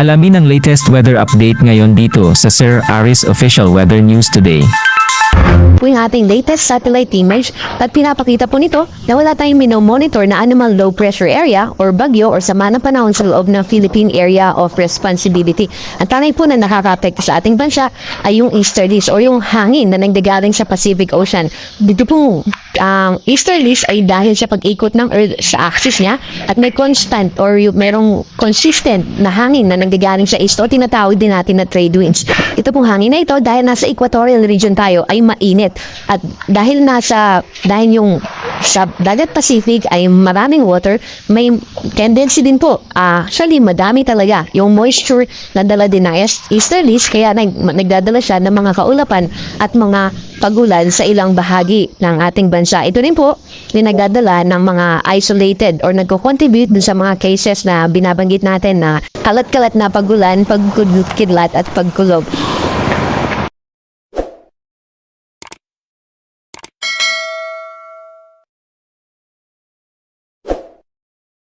Alamin ang latest weather update ngayon dito sa Sir Aris Official Weather News Today. Po yung ating latest satellite image at pinapakita po nito na wala tayong minomonitor na anumang low pressure area or bagyo or sama ng panahon sa loob ng Philippine Area of Responsibility. Ang tanay po na nakaka-apekto sa ating bansa ay yung easterlies o yung hangin na nanggagaling sa Pacific Ocean. Dito po, easterlies ay dahil sa pag-ikot ng Earth sa axis niya at may constant or merong consistent na hangin na nanggagaling sa east o tinatawag din natin na trade winds. Ito pong hangin na ito dahil nasa equatorial region tayo ay mainit at dahil yung sa dagat Pacific ay maraming water, may tendency din po actually madami talaga yung moisture na dala din ng easterlies kaya nagdadala siya ng mga kaulapan at mga pagulan sa ilang bahagi ng ating bansa. Ito rin po yung nagdadala ng mga isolated or nagko-contribute dun sa mga cases na binabanggit natin na kalat-kalat na pagulan, pagkidlat at pagkulob.